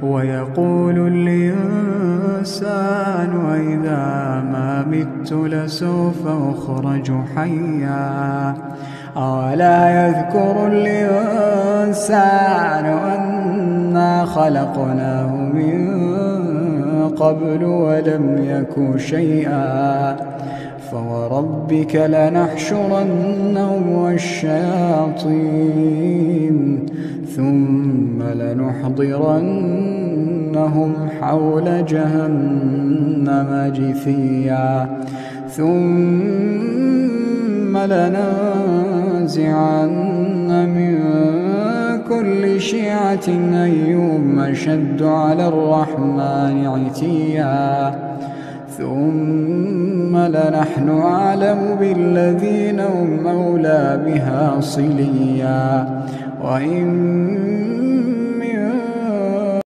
ويقول الإنسان أإذا ما مت لسوف أخرج حيا أولا يذكر الإنسان أنا خلقناه من قبل ولم يك شيئا فوربك لنحشرنهم والشياطين ثم لنحضرنهم حول جهنم جثيا ثم لننزعن من كل شيعة أيهم أشد على الرحمن عتيا ثم لنحن أعلم بالذين هم أولى بها صليا وإن